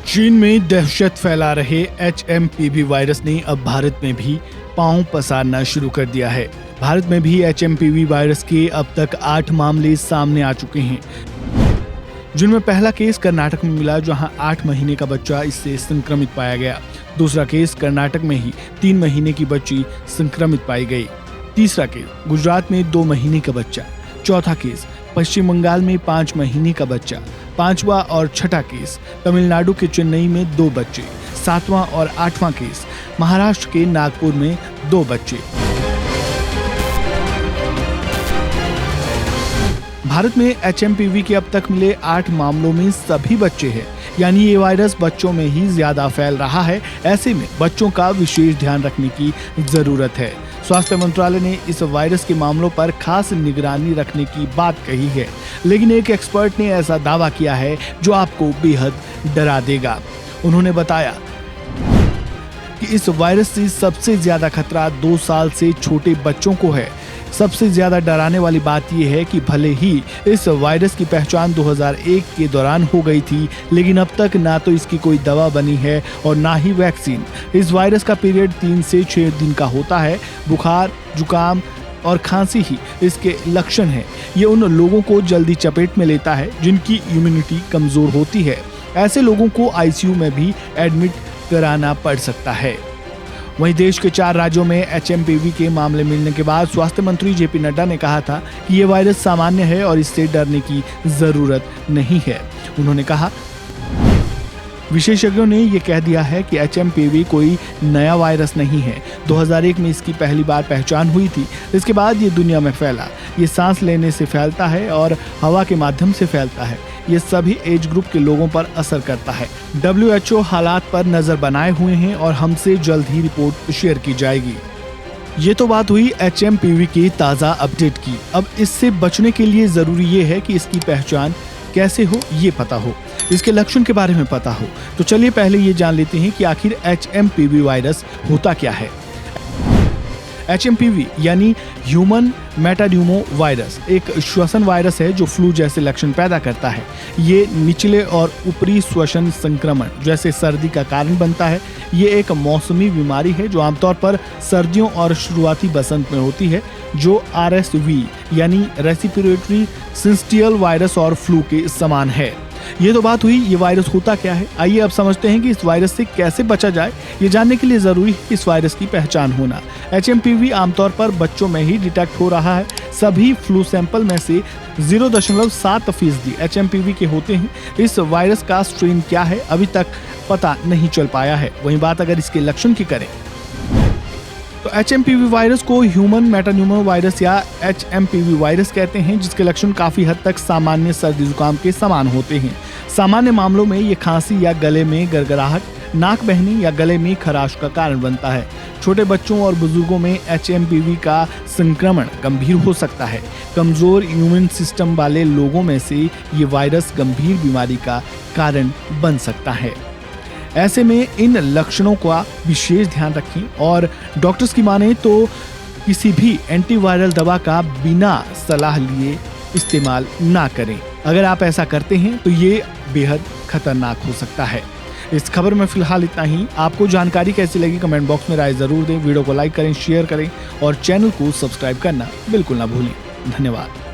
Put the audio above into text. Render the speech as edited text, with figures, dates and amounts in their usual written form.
चीन में दहशत फैला रहे HMPV वायरस ने अब भारत में भी पांव पसारना शुरू कर दिया है। भारत में भी HMPV वायरस के अब तक 8 मामले सामने आ चुके हैं, जिनमें पहला केस कर्नाटक में मिला, जहां 8 महीने का बच्चा इससे संक्रमित पाया गया। दूसरा केस कर्नाटक में ही 3 महीने की बच्ची संक्रमित पाई गई। तीसरा केस गुजरात में 2 महीने का बच्चा। चौथा केस पश्चिम बंगाल में 5 महीने का बच्चा। पांचवा और छठा केस तमिलनाडु के चेन्नई में 2 बच्चे। सातवां और 8वां केस महाराष्ट्र के नागपुर में 2 बच्चे। भारत में HMPV के अब तक मिले 8 मामलों में सभी बच्चे हैं, यानी ये वायरस बच्चों में ही ज्यादा फैल रहा है। ऐसे में बच्चों का विशेष ध्यान रखने की जरूरत है। स्वास्थ्य मंत्रालय ने इस वायरस के मामलों पर खास निगरानी रखने की बात कही है, लेकिन एक एक्सपर्ट ने ऐसा दावा किया है जो आपको बेहद डरा देगा। उन्होंने बताया कि इस वायरस से सबसे ज्यादा खतरा 2 साल से छोटे बच्चों को है। सबसे ज्यादा डराने वाली बात यह है कि भले ही इस वायरस की पहचान 2001 के दौरान हो गई थी, लेकिन अब तक ना तो इसकी कोई दवा बनी है और ना ही वैक्सीन। इस वायरस का पीरियड 3 से 6 दिन का होता है। बुखार, जुकाम और खांसी ही इसके लक्षण हैं। ये उन लोगों को जल्दी चपेट में लेता है जिनकी इम्यूनिटी कमजोर होती है। ऐसे लोगों को ICU में भी एडमिट कराना पड़ सकता है। वहीं देश के 4 राज्यों में HMPV के मामले मिलने के बाद स्वास्थ्य मंत्री JP नड्डा ने कहा था कि ये वायरस सामान्य है और इससे डरने की जरूरत नहीं है। उन्होंने कहा, विशेषज्ञों ने ये कह दिया है कि HMPV कोई नया वायरस नहीं है। 2001 में इसकी पहली बार पहचान हुई थी। इसके बाद ये दुनिया में फैला। ये सांस लेने से फैलता है और हवा के माध्यम से फैलता है। ये सभी एज ग्रुप के लोगों पर असर करता है। WHO हालात पर नजर बनाए हुए हैं और हमसे जल्द ही रिपोर्ट शेयर की जाएगी। ये तो बात हुई HMPV की ताज़ा अपडेट की। अब इससे बचने के लिए जरूरी ये है कि इसकी पहचान कैसे हो, ये पता हो, इसके लक्षण के बारे में पता हो। तो चलिए पहले ये जान लेते हैं कि आखिर HMPV वायरस होता क्या है। HMPV यानी ह्यूमन मेटान्यूमो वायरस एक श्वसन वायरस है जो फ्लू जैसे लक्षण पैदा करता है। ये निचले और ऊपरी श्वसन संक्रमण जैसे सर्दी का कारण बनता है। ये एक मौसमी बीमारी है जो आमतौर पर सर्दियों और शुरुआती बसंत में होती है, जो RSV यानी रेस्पिरेटरी सिंस्टियल वायरस और फ्लू के समान है। ये तो बात हुई ये वायरस होता क्या है। आइए अब समझते हैं कि इस वायरस से कैसे बचा जाए। ये जानने के लिए जरूरी है इस वायरस की पहचान होना। HMPV आमतौर पर बच्चों में ही डिटेक्ट हो रहा है। सभी फ्लू सैंपल में से 0.7% HMPV के होते हैं। इस वायरस का स्ट्रेन क्या है अभी तक पता नहीं चल पाया है। वहीं बात अगर इसके लक्षण की करें तो HMPV वायरस को ह्यूमन मेटान्यूमो वायरस या HMPV वायरस कहते हैं, जिसके लक्षण काफी हद तक सामान्य सर्दी जुकाम के समान होते हैं। सामान्य मामलों में ये खांसी या गले में गड़गड़ाहट, नाक बहने या गले में खराश का कारण बनता है। छोटे बच्चों और बुजुर्गों में HMPV का संक्रमण गंभीर हो सकता है। कमजोर इम्यून सिस्टम वाले लोगों में से ये वायरस गंभीर बीमारी का कारण बन सकता है। ऐसे में इन लक्षणों का विशेष ध्यान रखें और डॉक्टर्स की माने तो किसी भी एंटीवायरल दवा का बिना सलाह लिए इस्तेमाल ना करें। अगर आप ऐसा करते हैं तो ये बेहद खतरनाक हो सकता है। इस खबर में फिलहाल इतना ही। आपको जानकारी कैसी लगी कमेंट बॉक्स में राय जरूर दें। वीडियो को लाइक करें, शेयर करें और चैनल को सब्सक्राइब करना बिल्कुल ना भूलें। धन्यवाद।